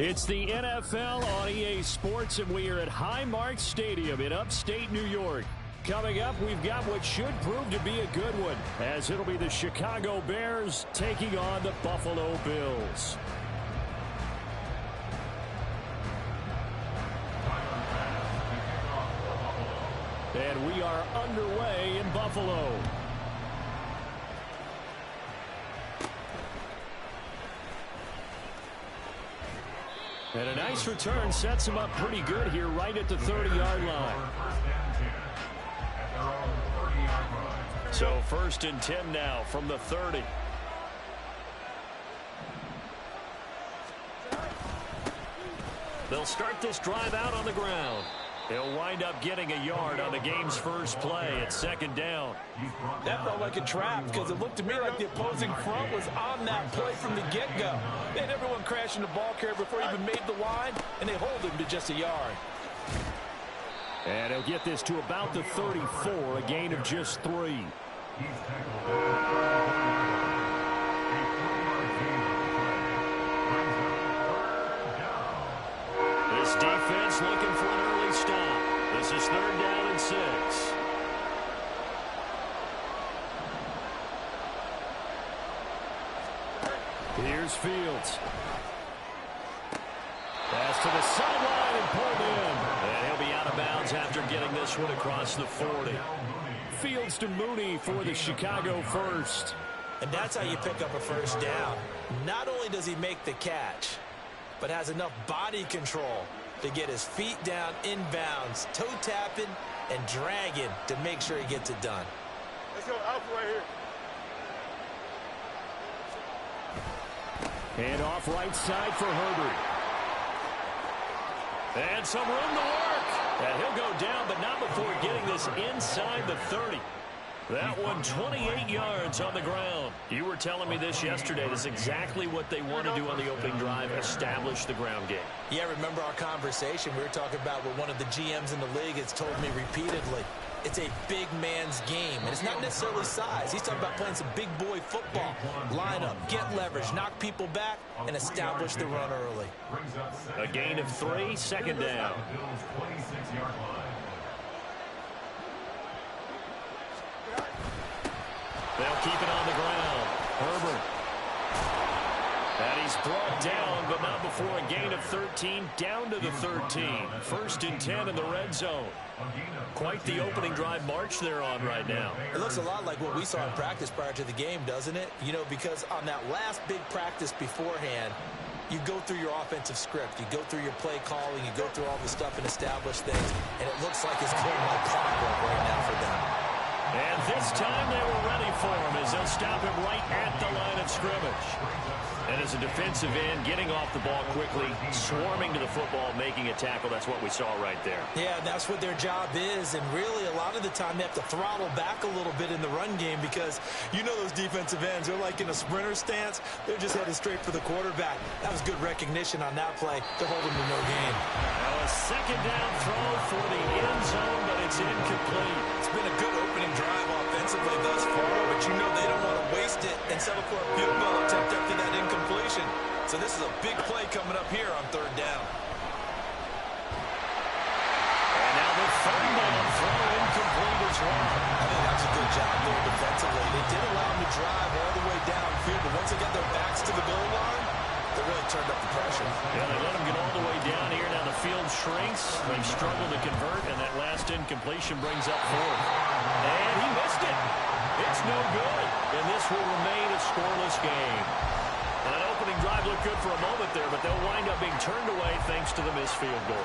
It's the NFL on EA Sports, and we are at Highmark Stadium in upstate New York. Coming up, we've got what should prove to be a good one, as it'll be the Chicago Bears taking on the Buffalo Bills. And we are underway in Buffalo. And a nice return sets him up pretty good here right at the 30-yard line. So 1st and 10 now from the 30. They'll start this drive out on the ground. He'll wind up getting a yard on the game's first play at 2nd down. That felt like a trap because it looked to me like the opposing front was on that play from the get-go. They had everyone crashing the ball carrier before he even made the line, and they hold him to just a yard. And he'll get this to about the 34, a gain of just 3. This defense looking for an early stop. This is 3rd down and 6. Here's Fields. Pass to the sideline and pulled in. And he'll be out of bounds after getting this one across the 40. Fields to Mooney for the Chicago first. And that's how you pick up a first down. Not only does he make the catch, but has enough body control to get his feet down inbounds, toe tapping and dragging to make sure he gets it done. Let's go out right here. And off right side for Herbert. And some room to work. And he'll go down, but not before getting this inside the 30. That one 28 yards on the ground. You were telling me this yesterday. This is exactly what they want to do on the opening drive, establish the ground game. Yeah, remember our conversation? We were talking about what one of the GMs in the league has told me repeatedly. It's a big man's game, and it's not necessarily size. He's talking about playing some big boy football. Line up, get leverage, knock people back, and establish the run early. A gain of 3, 2nd down. They'll keep it on the ground. Herbert. And he's brought down, but not before a gain of 13, down to the 13. 1st and 10 in the red zone. Quite the opening drive march they're on right now. It looks a lot like what we saw in practice prior to the game, doesn't it? You know, because on that last big practice beforehand, you go through your offensive script. You go through your play calling. You go through all the stuff and establish things. And it looks like it's going like clockwork right now for them. And this time they were ready for him as they'll stop him right at the line of scrimmage. And as a defensive end, getting off the ball quickly, swarming to the football, making a tackle. That's what we saw right there. Yeah, that's what their job is. And really, a lot of the time, they have to throttle back a little bit in the run game because you know those defensive ends, they're like in a sprinter stance. They're just headed straight for the quarterback. That was good recognition on that play to hold him to no gain. Now a 2nd down throw for the end zone, but it's incomplete. It's been a good opening drive offensively thus far, but you know they don't want to waste it and settle for a field goal attempt after that incompletion. So this is a big play coming up here on 3rd down. And now the 3rd down throw incomplete as well. I think that's a good job there defensively. They did allow them to drive all the way downfield, but once they got their backs to the goal line, they really turned up the pressure. Yeah, they let them get all the way down here. Now the field shrinks. They've struggled to convert, and that last incompletion brings up 4th. And he missed it. It's no good. And this will remain a scoreless game. And that opening drive looked good for a moment there, but they'll wind up being turned away thanks to the missed field goal.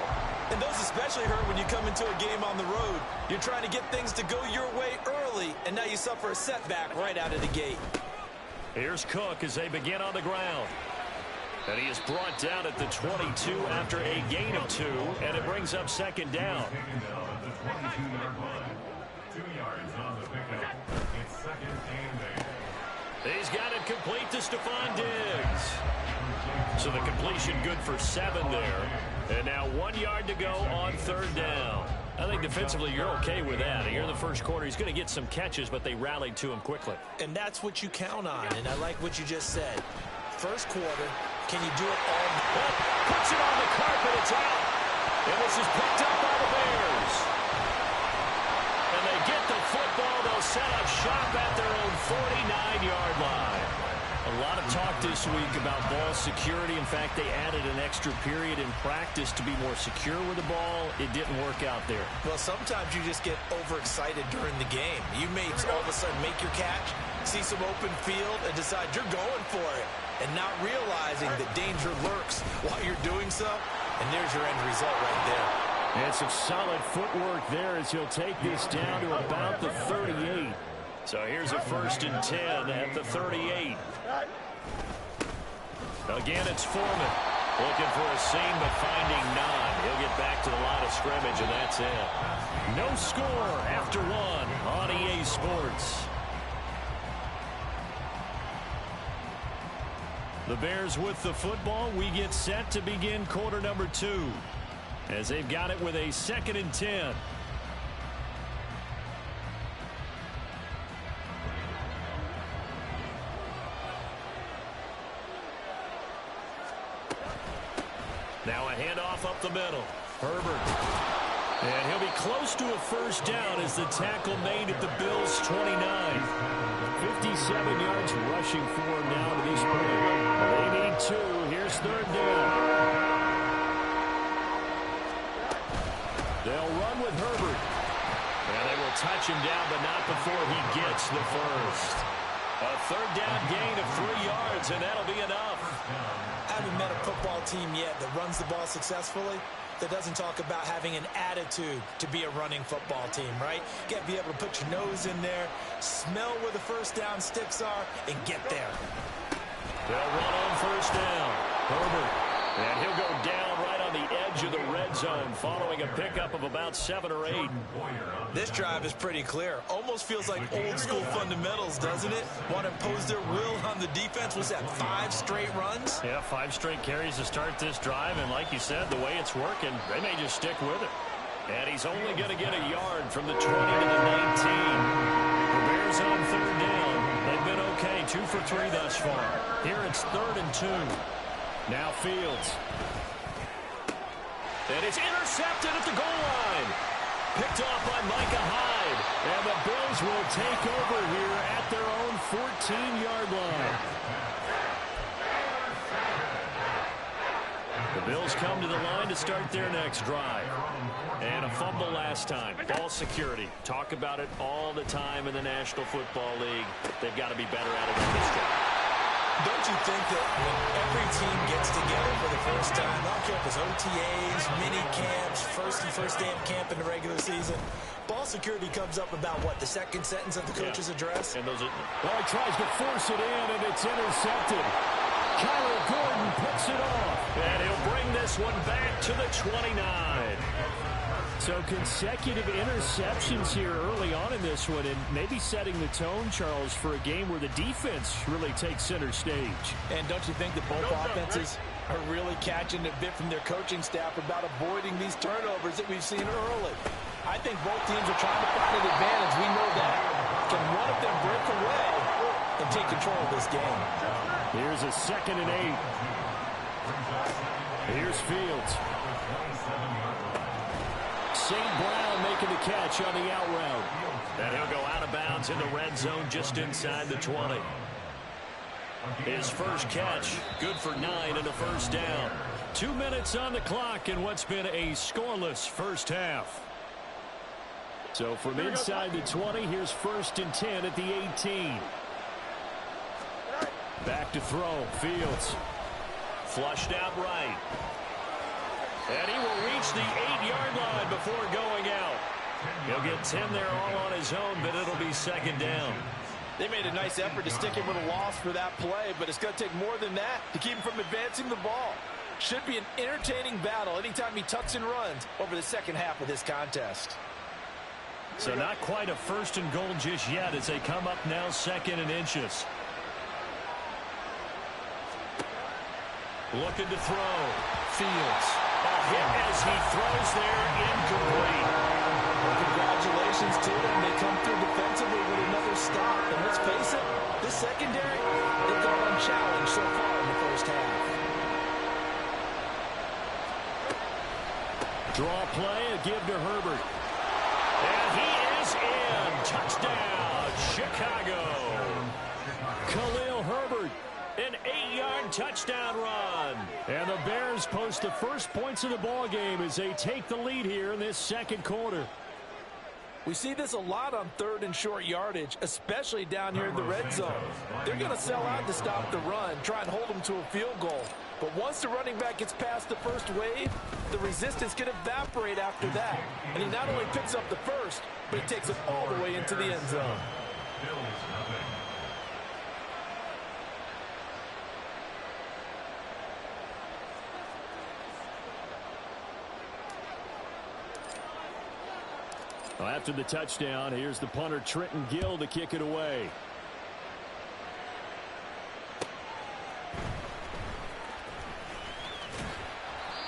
And those especially hurt when you come into a game on the road. You're trying to get things to go your way early, and now you suffer a setback right out of the gate. Here's Cook as they begin on the ground. And he is brought down at the 22 after a gain of 2, and it brings up 2nd down. He's got it complete to Stephon Diggs. So the completion good for 7 there. And now 1 yard to go on 3rd down. I think defensively you're okay with that. Here in the first quarter, he's going to get some catches, but they rallied to him quickly. And that's what you count on, and I like what you just said. First quarter, Can you do it all? Puts it on the carpet. It's out. And this is picked up by the Bears. And they get the football. They'll set up shop at their own 49-yard line. A lot of talk this week about ball security. In fact, they added an extra period in practice to be more secure with the ball. It didn't work out there. Well, sometimes you just get overexcited during the game. You may all of a sudden make your catch, see some open field, and decide you're going for it, and not realizing that danger lurks while you're doing so. And there's your end result right there. And some solid footwork there as he'll take this down to about the 38. So here's a 1st and 10 at the 38. Again, it's Foreman. Looking for a seam, but finding none. He'll get back to the line of scrimmage, and that's it. No score after one on EA Sports. The Bears with the football. We get set to begin quarter number 2 as they've got it with a 2nd and 10. Now a handoff up the middle. Herbert. And he'll be close to a 1st down as the tackle made at the Bills' 29. 57 yards rushing for him now to this point. They need 2. Here's 3rd down. They'll run with Herbert. And they will touch him down, but not before he gets the 1st. A 3rd down gain of 3 yards, and that'll be enough. I haven't met a football team yet that runs the ball successfully that doesn't talk about having an attitude to be a running football team, right? You got to be able to put your nose in there, smell where the 1st down sticks are, and get there. They'll run on 1st down. Herbert. And he'll go down right on the edge of the red zone following a pickup of about 7 or 8. This drive is pretty clear. Almost feels like old school fundamentals, doesn't it? Want to impose their will on the defense. Was that 5 straight runs? Yeah, 5 straight carries to start this drive. And like you said, the way it's working, they may just stick with it. And he's only going to get a yard from the 20 to the 19. The Bears on 3rd down. They've been okay, 2 for 3 thus far. Here it's 3rd and 2. Now Fields. And it's intercepted at the goal line. Picked off by Micah Hyde. And the Bills will take over here at their own 14-yard line. The Bills come to the line to start their next drive. And a fumble last time. Ball security. Talk about it all the time in the National Football League. They've got to be better at it on this drive. Don't you think that when every team gets together for the first time, I don't care if it's OTAs, mini camps, first day of camp in the regular season, ball security comes up about what, the 2nd sentence of the coach's address? And those are, well, he tries to force it in, and it's intercepted. Kyler Gordon picks it off. And he'll bring this one back to the 29. So consecutive interceptions here early on in this one, and maybe setting the tone, Charles, for a game where the defense really takes center stage. And don't you think that both offenses are really catching a bit from their coaching staff about avoiding these turnovers that we've seen early? I think both teams are trying to find an advantage. We know that. Can one of them break away and take control of this game? Here's a 2nd and 8. Here's Fields. St. Brown making the catch on the out route. And he'll go out of bounds in the red zone just inside the 20. His 1st catch, good for 9 and a 1st down. 2 minutes on the clock in what's been a scoreless 1st half. So from inside the 20, here's 1st and 10 at the 18. Back to throw. Fields. Flushed out right. And he will reach the 8-yard line before going out. He'll get 10 there all on his own, but it'll be 2nd down. They made a nice effort to stick him with a loss for that play, but it's going to take more than that to keep him from advancing the ball. Should be an entertaining battle anytime he tucks and runs over the 2nd half of this contest. So not quite a 1st and goal just yet as they come up now 2nd and inches. Looking to throw. Fields. A hit as he throws there, incomplete. Well, congratulations to them. They come through defensively with another stop. And let's face it, this secondary, they've gone unchallenged so far in the 1st half. Draw play, a give to Herbert. And he is in. Touchdown, Chicago. Khalil Herbert, an 8-yard touchdown run. And the Bears post the first points of the ball game as they take the lead here in this second quarter. We see this a lot on third and short yardage, especially down here in the red zone. They're going to sell out to stop the run, try and hold them to a field goal. But once the running back gets past the first wave, the resistance can evaporate after that. And he not only picks up the first, but he takes it all the way into the end zone. Well, after the touchdown, here's the punter, Trenton Gill, to kick it away.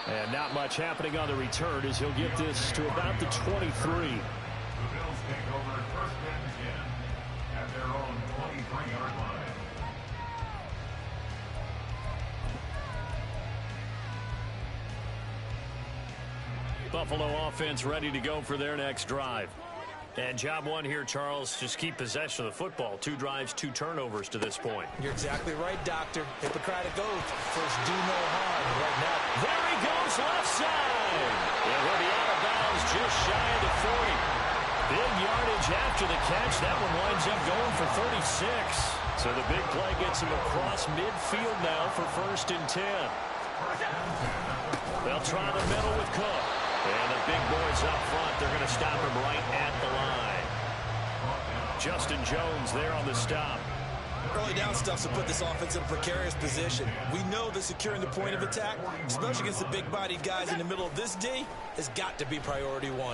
And not much happening on the return as he'll get this to about the 23. The Bills take over first and 10 at their own 23-yard line. Buffalo offense ready to go for their next drive. And job one here, Charles, just keep possession of the football. 2 drives, 2 turnovers to this point. You're exactly right, Doctor. Hippocratic oath. First, do no harm. Right now. There he goes, left side. And he'll be out of bounds just shy of the 40. Big yardage after the catch. That one winds up going for 36. So the big play gets him across midfield now for first and 10. They'll try the middle with Cook. And the big boys up front, they're going to stop him right at the line. Justin Jones there on the stop. Early down stuff to put this offense in a precarious position. We know that securing the point of attack, especially against the big-bodied guys in the middle of this D, has got to be priority 1. 20.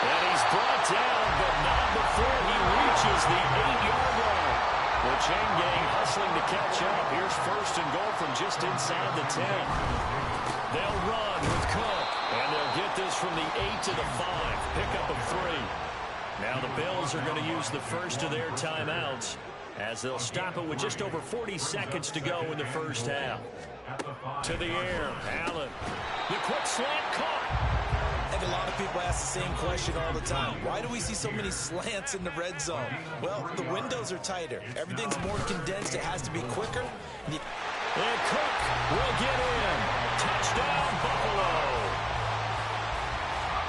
And he's brought down, but not before he reaches the 8-yard line. The chain gang hustling to catch up. Here's first and goal from just inside the 10. They'll run with Cook, and they'll get this from the 8 to the 5. Pickup of 3. Now the Bills are going to use the first of their timeouts as they'll stop it with just over 40 seconds to go in the first half. To the air, Allen. The quick slant caught. I think a lot of people ask the same question all the time. Why do we see so many slants in the red zone? Well, the windows are tighter. Everything's more condensed. It has to be quicker. And Cook will get in. Touchdown, Buffalo.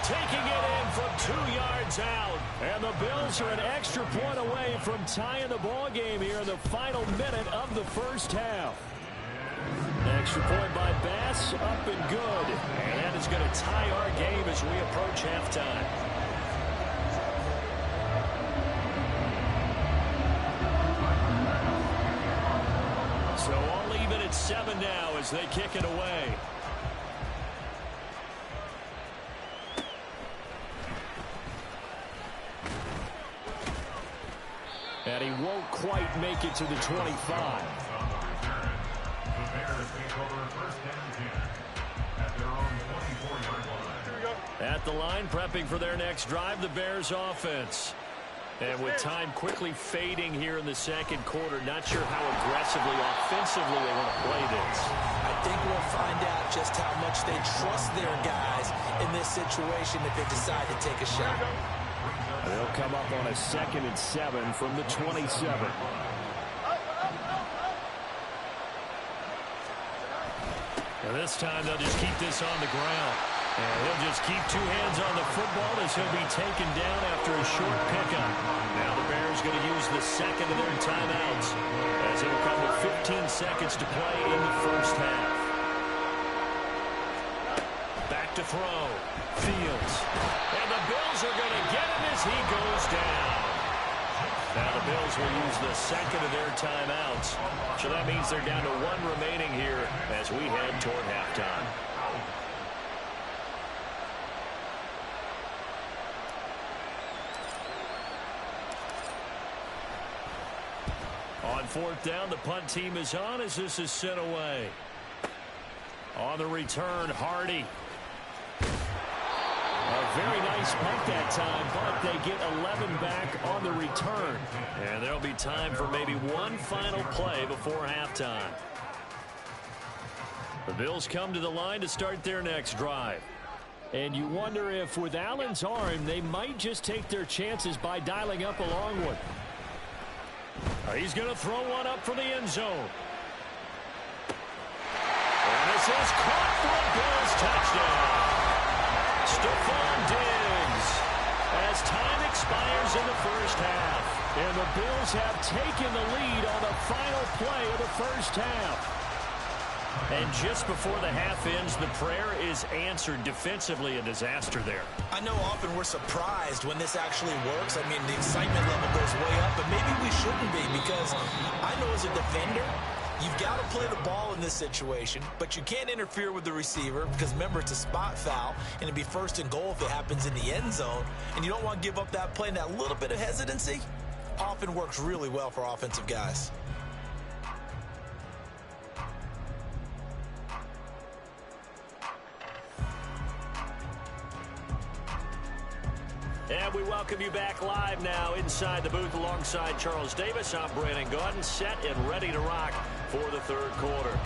Taking it in from 2 yards out. And the Bills are an extra point away from tying the ball game here in the final minute of the first half. Extra point by Bass, up and good. And that is going to tie our game as we approach halftime. So all even at 7 now as they kick it away. And he won't quite make it to the 25. At the line, prepping for their next drive, the Bears offense. And with time quickly fading here in the second quarter, not sure how aggressively, offensively they want to play this. I think we'll find out just how much they trust their guys in this situation if they decide to take a shot. They'll come up on a 2nd and 7 from the 27. And this time they'll just keep this on the ground. And he'll just keep 2 hands on the football as he'll be taken down after a short pickup. Now the Bears going to use the second of their timeouts as it'll come with 15 seconds to play in the first half. Back to throw. Fields. And the Bills are going to get him as he goes down. Now the Bills will use the second of their timeouts. So that means they're down to 1 remaining here as we head toward halftime. On 4th down, the punt team is on as this is sent away. On the return, Hardy. A very nice punt that time, but they get 11 back on the return. And there'll be time for maybe one final play before halftime. The Bills come to the line to start their next drive. And you wonder if with Allen's arm, they might just take their chances by dialing up a long one. He's going to throw one up for the end zone. And this is caught for a Bills touchdown. Stephon Diggs as time expires in the first half. And the Bills have taken the lead on the final play of the first half. And just before the half ends, the prayer is answered. Defensively, a disaster there. I know often we're surprised when this actually works. I mean, the excitement level goes way up, but maybe we shouldn't be, because I know as a defender, you've got to play the ball in this situation, but you can't interfere with the receiver because, remember, it's a spot foul, and it'd be first and goal if it happens in the end zone, and you don't want to give up that play. And that little bit of hesitancy often works really well for offensive guys. And we welcome you back live now inside the booth alongside Charles Davis. I'm Brandon Gaudin, set and ready to rock for the third quarter.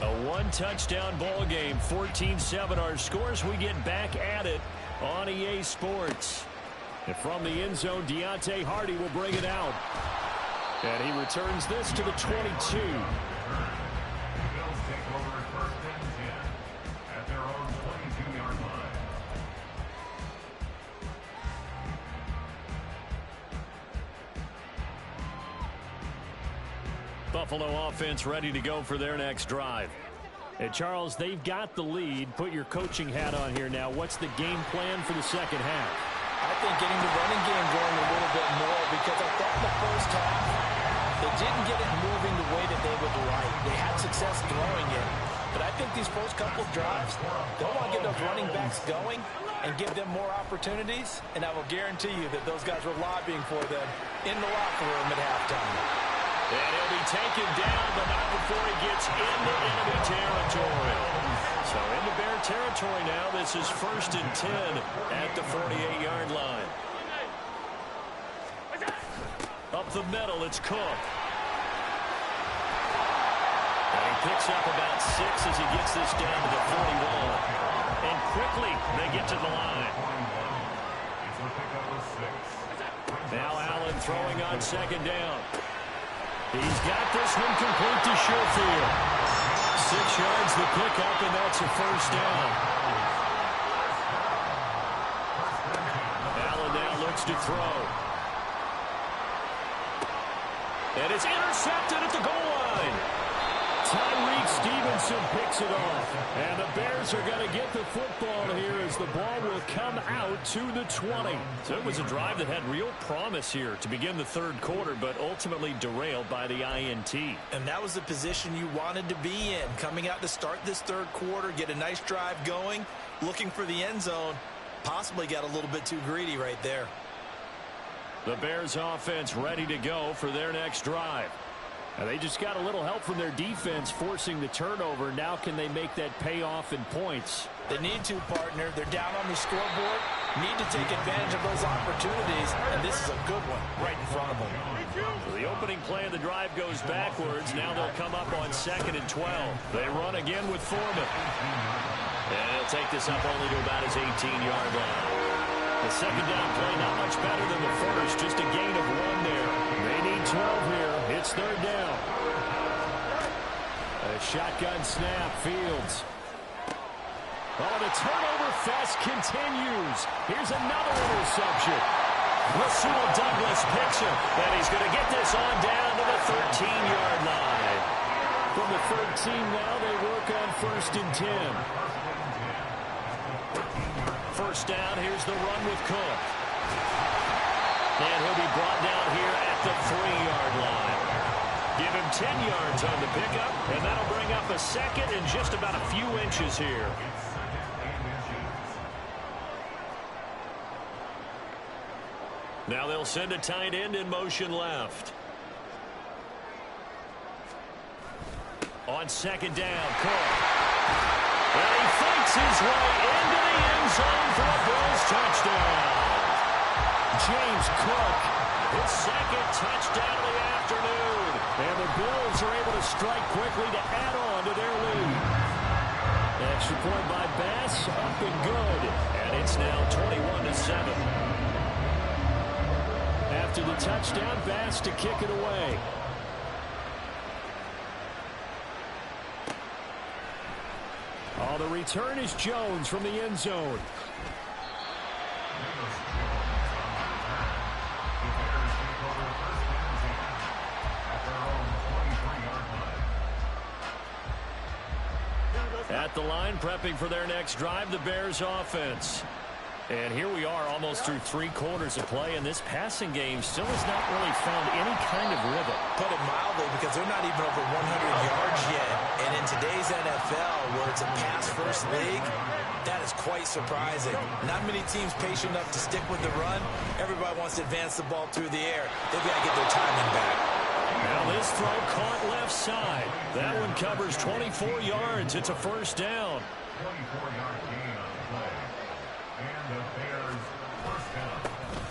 A one-touchdown ball game, 14-7 our scores. We get back at it on EA Sports. And from the end zone, Deontay Hardy will bring it out. And he returns this to the 22. Buffalo offense ready to go for their next drive. And Charles, they've got the lead. Put your coaching hat on here now. What's the game plan for the second half? I think getting the running game going a little bit more, because I thought in the first half they didn't get it moving the way that they would like. They had success throwing it, but I think these first couple of drives, they'll want to get those running backs going and give them more opportunities, and I will guarantee you that those guys were lobbying for them in the locker room at halftime. And he'll be taken down, but not before he gets into enemy territory. So into Bear territory now. This is 1st and 10 at the 48-yard line. Up the middle, it's Cook. And he picks up about 6 as he gets this down to the 41. And quickly, they get to the line. Now Allen throwing on second down. He's got this one complete to Sherfield. 6 yards the pickup, and that's a first down. Allen now looks to throw. And it's intercepted at the goal line. Tyreek Stevenson picks it off. And the Bears are going to get the football here as the ball will come out to the 20. So it was a drive that had real promise here to begin the third quarter, but ultimately derailed by the INT. And that was the position you wanted to be in. Coming out to start this third quarter, get a nice drive going, looking for the end zone. Possibly got a little bit too greedy right there. The Bears offense ready to go for their next drive. And they just got a little help from their defense forcing the turnover. Now can they make that pay off in points? They need to, partner. They're down on the scoreboard. Need to take advantage of those opportunities. And this is a good one right in front of them. So the opening play of the drive goes backwards. Now they'll come up on 2nd and 12. They run again with Foreman. And he'll take this up only to about his 18-yard line. The second down play not much better than the first. Just a gain of 1 there. They need 12 here. It's third down. A shotgun snap, Fields. Oh, the turnover fest continues. Here's another interception. Rasul Douglas picks him, and he's going to get this on down to the 13-yard line. From the 13 now, they work on 1st and 10. First down, here's the run with Cook. And he'll be brought down here at the 3-yard line. Give him 10 yards on the pickup, and that'll bring up a second and just about a few inches here. Now they'll send a tight end in motion left. On second down, Cook. And he fights his way into the end zone for a Bills touchdown. James Cook His second touchdown of the afternoon. And the Bills are able to strike quickly to add on to their lead. Extra point by Bass, up and good. And it's now 21-7. After the touchdown, Bass to kick it away. Oh, the return is Jones from the end zone. At the line, prepping for their next drive, the Bears offense. And here we are almost through 3 quarters of play, and this passing game still has not really found any kind of rhythm. Put it mildly, because they're not even over 100 yards yet. And in today's NFL, where it's a pass-first league, that is quite surprising. Not many teams patient enough to stick with the run. Everybody wants to advance the ball through the air. They've got to get their timing back. Now this throw caught left side. That one covers 24 yards. It's a first down. 24-yard gain on the play. And the Bears first down.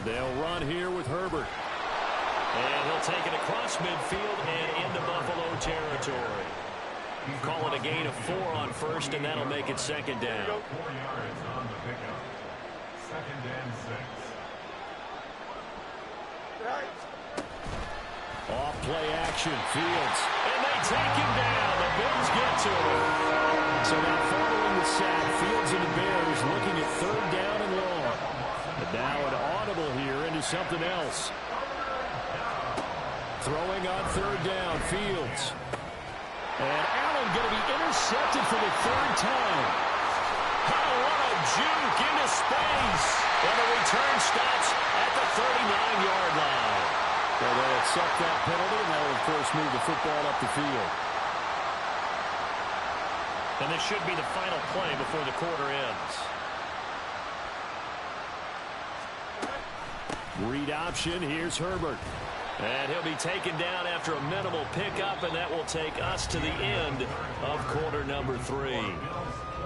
They'll run here with Herbert. And he'll take it across midfield and into Buffalo territory. Call it a gain of 4 on first, and that'll make it second down. 4 yards on the pickup. Second and 6. Off play action, Fields. And they take him down. The Bills get to him. So now following the sack, Fields and the Bears looking at third down and long. But now an audible here into something else. Throwing on third down, Fields. And Allen going to be intercepted for the 3rd time. Oh, what a juke into space. And the return stops at the 39-yard line. Well, they'll accept that penalty, and they'll, of course, move the football up the field. And this should be the final play before the quarter ends. Read option. Here's Herbert. And he'll be taken down after a minimal pickup, and that will take us to the end of quarter number 3.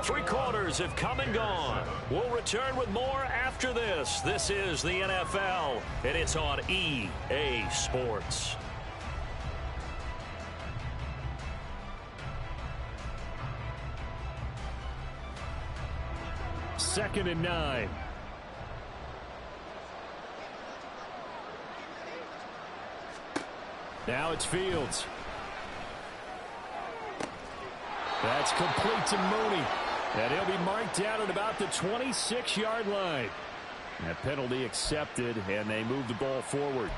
3 quarters have come and gone. We'll return with more after this. This is the NFL, and it's on EA Sports. Second and 9. Now it's Fields. That's complete to Mooney. And he'll be marked down at about the 26-yard line. That penalty accepted, and they move the ball forward.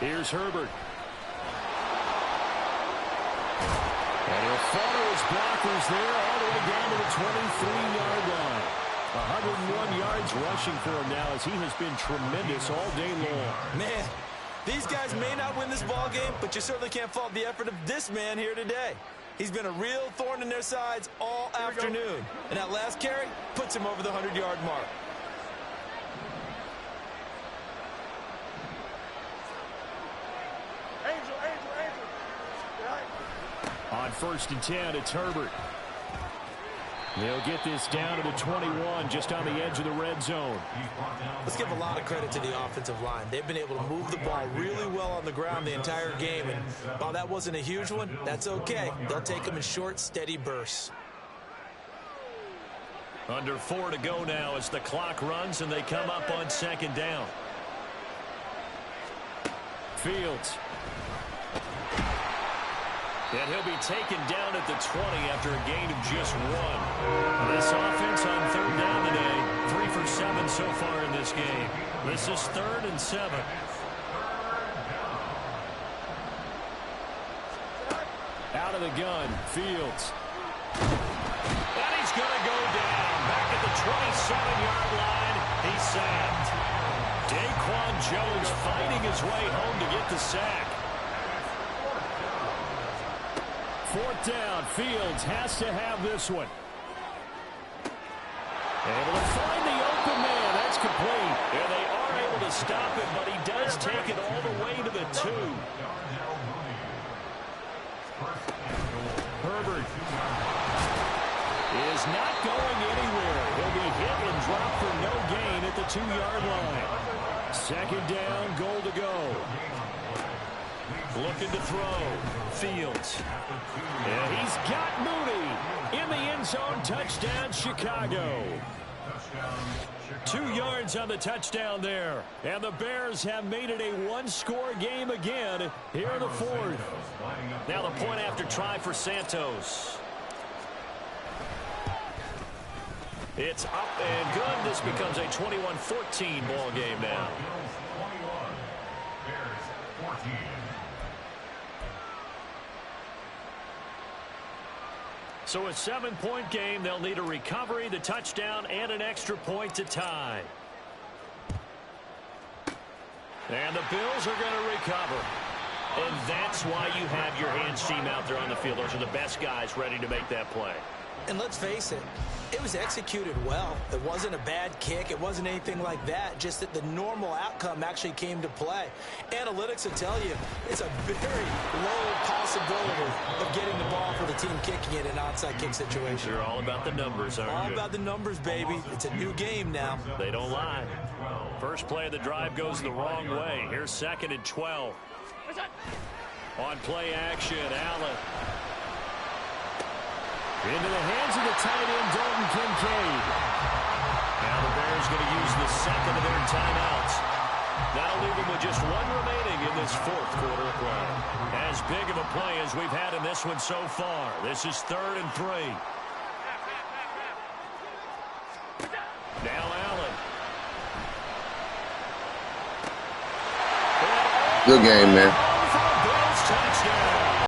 Here's Herbert. And he'll follow his blockers there all the way down to the 23-yard line. 101 yards rushing for him now, as he has been tremendous all day long. Man, these guys may not win this ball game, but you certainly can't fault the effort of this man here today. He's been a real thorn in their sides all afternoon. And that last carry puts him over the 100-yard mark. On 1st and 10, it's Herbert. They'll get this down to the 21, just on the edge of the red zone. Let's give a lot of credit to the offensive line. They've been able to move the ball really well on the ground the entire game. And while that wasn't a huge one, that's okay. They'll take them in short, steady bursts. Under 4 to go now as the clock runs and they come up on 2nd down. Fields. And he'll be taken down at the 20 after a gain of just 1. This offense on 3rd down today, 3 for 7 so far in this game. This is 3rd and 7. Out of the gun, Fields. And he's going to go down. Back at the 27-yard line, he's sacked. Daquan Jones fighting his way home to get the sack. 4th down, Fields has to have this one. Able to find the open man. That's complete. And they are able to stop it, but he does take it all the way to the 2. Herbert is not going anywhere. He'll be hit and dropped for no gain at the 2-yard line. Second down, goal to go. Looking to throw. Fields. And he's got Mooney in the end zone. Touchdown, Chicago. 2 yards on the touchdown there. And the Bears have made it a one-score game again here in the fourth. Now the point after try for Santos. It's up and good. This becomes a 21-14 ball game now. So a 7-point game. They'll need a recovery, the touchdown, and an extra point to tie. And the Bills are going to recover. And that's why you have your hands team out there on the field. Those are the best guys ready to make that play. And let's face it, it was executed well. It wasn't a bad kick. It wasn't anything like that. Just that the normal outcome actually came to play. Analytics will tell you it's a very low possibility of getting the ball for the team kicking it in an onside kick situation. You're all about the numbers, aren't you? All about the numbers, baby. It's a new game now. They don't lie. First play of the drive goes the wrong way. Here's 2nd and 12. On play action, Allen. Into the hands of the tight end, Dalton Kincaid. Now the Bears going to use the second of their timeouts. That'll leave them with just one remaining in this fourth quarter of play. As big of a play as we've had in this one so far. This is 3rd and 3. Now Allen. Good game, man.